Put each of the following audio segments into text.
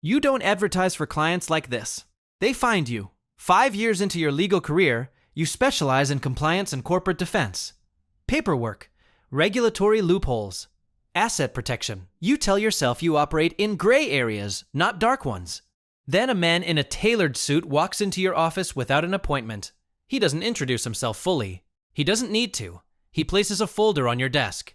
You don't advertise for clients like this. They find you. 5 years into your legal career, you specialize in compliance and corporate defense. Paperwork, regulatory loopholes, asset protection. You tell yourself you operate in gray areas, not dark ones. Then a man in a tailored suit walks into your office without an appointment. He doesn't introduce himself fully. He doesn't need to. He places a folder on your desk.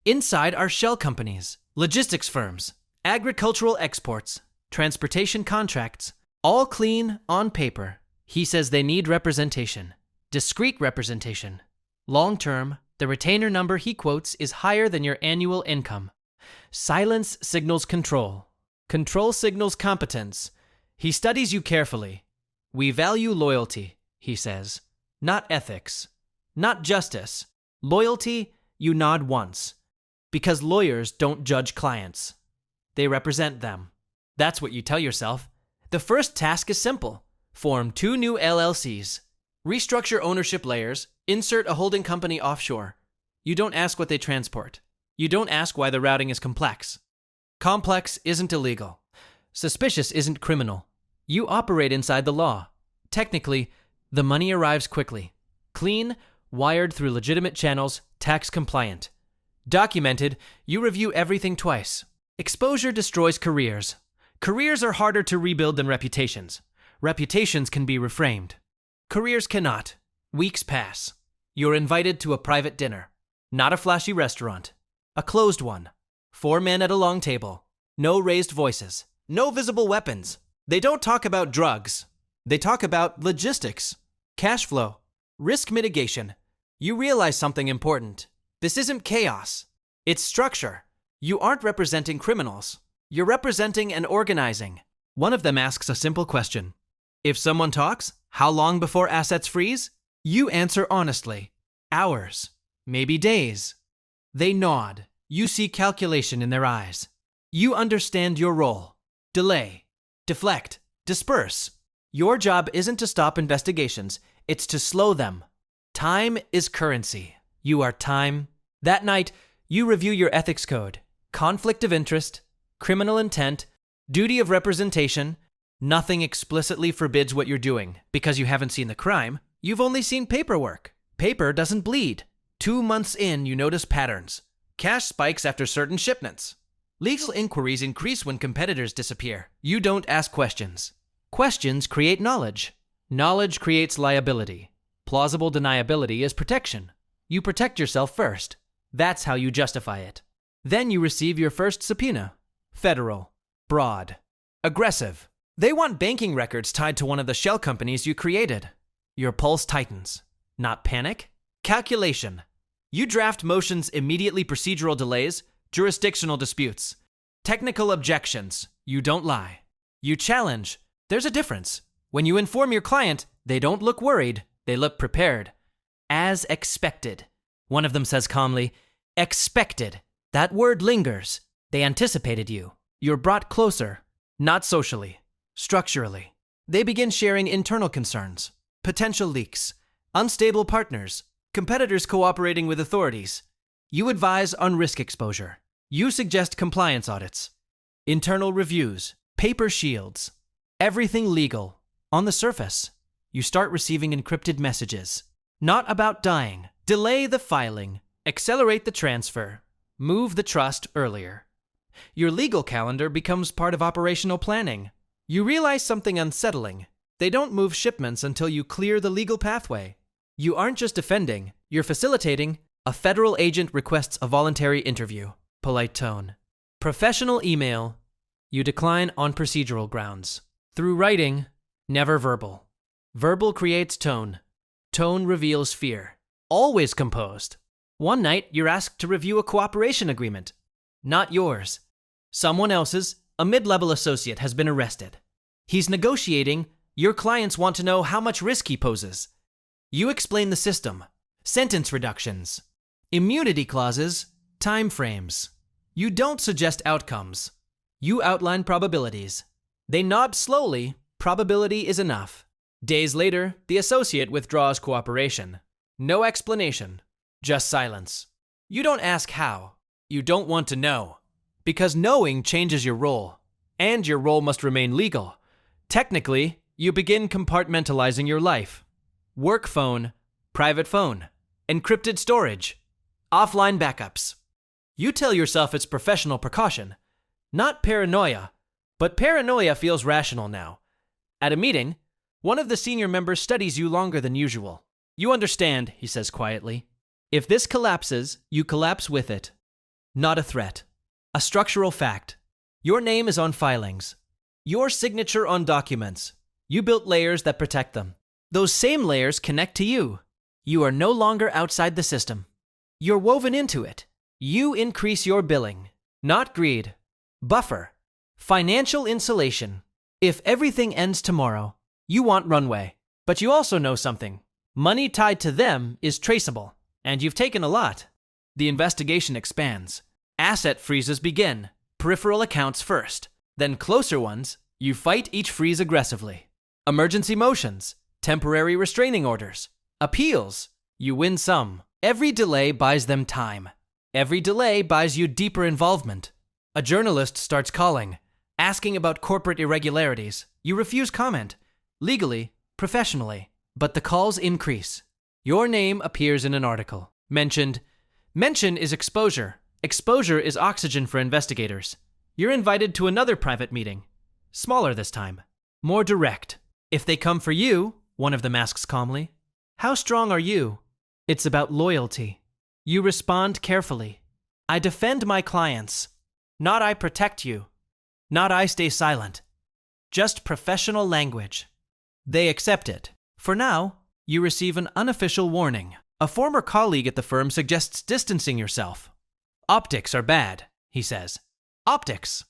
Inside are shell companies, logistics firms, agricultural exports, transportation contracts, all clean on paper. He says they need representation, discreet representation. Long-term, the retainer number he quotes is higher than your annual income. Silence signals control. Control signals competence. He studies you carefully. We value loyalty, he says, not ethics, not justice. Loyalty, you nod once. Because lawyers don't judge clients. They represent them. That's what you tell yourself. The first task is simple. Form 2 new LLCs. Restructure ownership layers. Insert a holding company offshore. You don't ask what they transport. You don't ask why the routing is complex. Complex isn't illegal. Suspicious isn't criminal. You operate inside the law. Technically, the money arrives quickly. Clean, wired through legitimate channels, tax compliant. Documented, you review everything twice. Exposure destroys careers. Careers are harder to rebuild than reputations. Reputations can be reframed. Careers cannot. Weeks pass. You're invited to a private dinner. Not a flashy restaurant. A closed one. 4 men at a long table. No raised voices. No visible weapons. They don't talk about drugs. They talk about logistics, cash flow, risk mitigation. You realize something important. This isn't chaos. It's structure. You aren't representing criminals. You're representing and organizing. One of them asks a simple question. If someone talks, how long before assets freeze? You answer honestly. Hours. Maybe days. They nod. You see calculation in their eyes. You understand your role. Delay. Deflect. Disperse. Your job isn't to stop investigations. It's to slow them. Time is currency. You are time. That night, you review your ethics code. Conflict of interest, criminal intent, duty of representation. Nothing explicitly forbids what you're doing because you haven't seen the crime. You've only seen paperwork. Paper doesn't bleed. 2 months in, you notice patterns. Cash spikes after certain shipments. Legal inquiries increase when competitors disappear. You don't ask questions. Questions create knowledge. Knowledge creates liability. Plausible deniability is protection. You protect yourself first. That's how you justify it. Then you receive your first subpoena. Federal. Broad. Aggressive. They want banking records tied to one of the shell companies you created. Your pulse tightens. Not panic. Calculation. You draft motions immediately. Procedural delays, jurisdictional disputes, technical objections. You don't lie. You challenge. There's a difference. When you inform your client, they don't look worried. They look prepared. As expected. One of them says calmly, expected. That word lingers. They anticipated you. You're brought closer. Not socially. Structurally. They begin sharing internal concerns. Potential leaks. Unstable partners. Competitors cooperating with authorities. You advise on risk exposure. You suggest compliance audits. Internal reviews. Paper shields. Everything legal. On the surface. You start receiving encrypted messages. Not about dying. Delay the filing. Accelerate the transfer. Move the trust earlier. Your legal calendar becomes part of operational planning. You realize something unsettling. They don't move shipments until you clear the legal pathway. You aren't just defending, you're facilitating. A federal agent requests a voluntary interview. Polite tone. Professional email. You decline on procedural grounds. Through writing, never verbal. Verbal creates tone. Tone reveals fear. Always composed. One night, you're asked to review a cooperation agreement. Not yours. Someone else's, a mid-level associate, has been arrested. He's negotiating. Your clients want to know how much risk he poses. You explain the system. Sentence reductions. Immunity clauses. Time frames. You don't suggest outcomes. You outline probabilities. They nod slowly. Probability is enough. Days later, the associate withdraws cooperation. No explanation. Just silence. You don't ask how. You don't want to know. Because knowing changes your role. And your role must remain legal. Technically, you begin compartmentalizing your life. Work phone, private phone, encrypted storage, offline backups. You tell yourself it's professional precaution, not paranoia, but paranoia feels rational now. At a meeting, one of the senior members studies you longer than usual. You understand, he says quietly. If this collapses, you collapse with it. Not a threat. A structural fact. Your name is on filings. Your signature on documents. You built layers that protect them. Those same layers connect to you. You are no longer outside the system. You're woven into it. You increase your billing. Not greed. Buffer. Financial insulation. If everything ends tomorrow, you want runway. But you also know something. Money tied to them is traceable. And you've taken a lot. The investigation expands. Asset freezes begin. Peripheral accounts first. Then closer ones, you fight each freeze aggressively. Emergency motions. Temporary restraining orders. Appeals. You win some. Every delay buys them time. Every delay buys you deeper involvement. A journalist starts calling, asking about corporate irregularities. You refuse comment. Legally, professionally. But the calls increase. Your name appears in an article. Mentioned. Mention is exposure. Exposure is oxygen for investigators. You're invited to another private meeting. Smaller this time. More direct. If they come for you, one of them asks calmly, how strong are you? It's about loyalty. You respond carefully. I defend my clients. Not I protect you. Not I stay silent. Just professional language. They accept it. For now, you receive an unofficial warning. A former colleague at the firm suggests distancing yourself. Optics are bad, he says. Optics.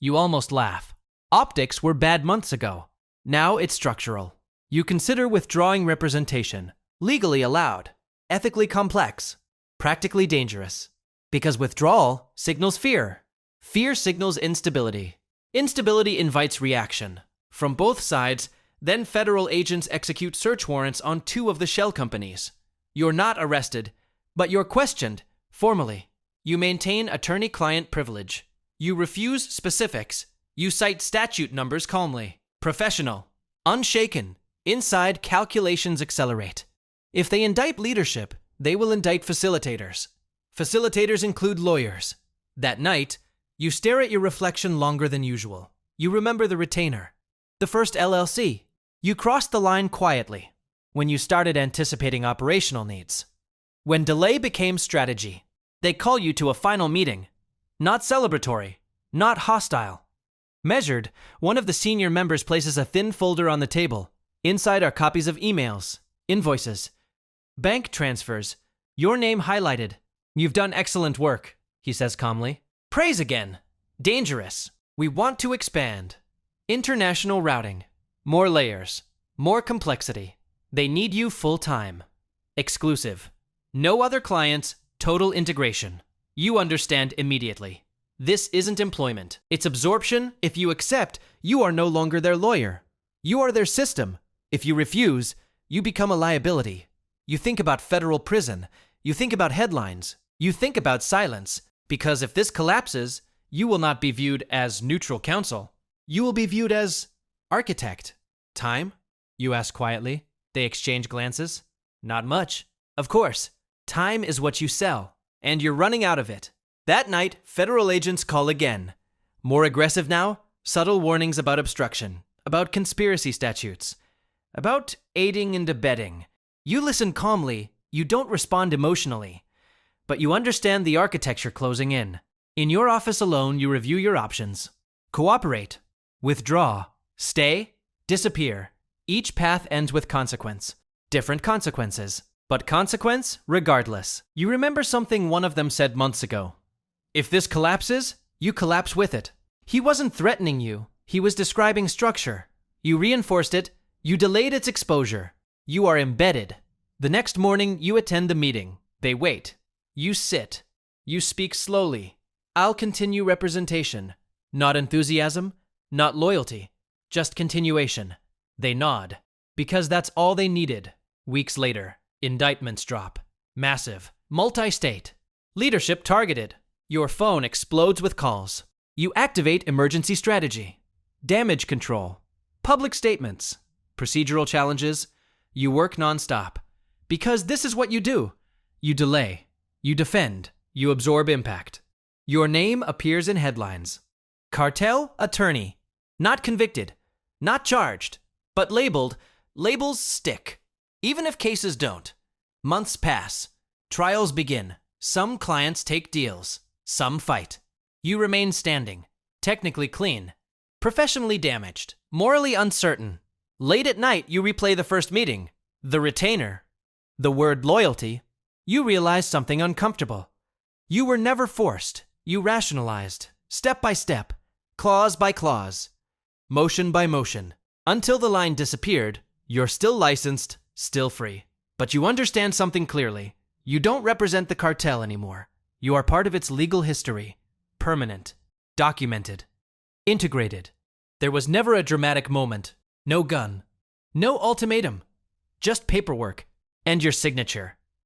You almost laugh. Optics were bad months ago. Now it's structural. You consider withdrawing representation. Legally allowed. Ethically complex. Practically dangerous. Because withdrawal signals fear. Fear signals instability. Instability invites reaction. From both sides, then federal agents execute search warrants on 2 of the shell companies. You're not arrested, but you're questioned, formally. You maintain attorney-client privilege. You refuse specifics. You cite statute numbers calmly. Professional. Unshaken. Inside, calculations accelerate. If they indict leadership, they will indict facilitators. Facilitators include lawyers. That night, you stare at your reflection longer than usual. You remember the retainer. The first LLC. You crossed the line quietly when you started anticipating operational needs. When delay became strategy, they call you to a final meeting. Not celebratory, not hostile. Measured, one of the senior members places a thin folder on the table. Inside are copies of emails, invoices, bank transfers, your name highlighted. You've done excellent work, he says calmly. Praise again. Dangerous. We want to expand. International routing. More layers. More complexity. They need you full time. Exclusive. No other clients. Total integration. You understand immediately. This isn't employment. It's absorption. If you accept, you are no longer their lawyer. You are their system. If you refuse, you become a liability. You think about federal prison. You think about headlines. You think about silence. Because if this collapses, you will not be viewed as neutral counsel. You will be viewed as architect. Time? You ask quietly. They exchange glances. Not much. Of course. Time is what you sell, and you're running out of it. That night, federal agents call again. More aggressive now, subtle warnings about obstruction, about conspiracy statutes, about aiding and abetting. You listen calmly, you don't respond emotionally, but you understand the architecture closing in. In your office alone, you review your options. Cooperate, withdraw, stay, disappear. Each path ends with consequence. Different consequences. But consequence, regardless. You remember something one of them said months ago. If this collapses, you collapse with it. He wasn't threatening you. He was describing structure. You reinforced it. You delayed its exposure. You are embedded. The next morning, you attend the meeting. They wait. You sit. You speak slowly. I'll continue representation. Not enthusiasm, not loyalty, just continuation. They nod. Because that's all they needed. Weeks later. Indictments drop. Massive. Multi-state. Leadership targeted. Your phone explodes with calls. You activate emergency strategy, damage control, public statements, procedural challenges. You work nonstop. Because this is what you do. You delay. You defend. You absorb impact. Your name appears in headlines. Cartel attorney. Not convicted. Not charged. But labeled. Labels stick. Even if cases don't. Months pass. Trials begin. Some clients take deals. Some fight. You remain standing. Technically clean. Professionally damaged. Morally uncertain. Late at night, you replay the first meeting. The retainer. The word loyalty. You realize something uncomfortable. You were never forced. You rationalized. Step by step. Clause by clause. Motion by motion. Until the line disappeared, you're still licensed, still free. But you understand something clearly. You don't represent the cartel anymore. You are part of its legal history. Permanent. Documented. Integrated. There was never a dramatic moment. No gun. No ultimatum. Just paperwork. And your signature.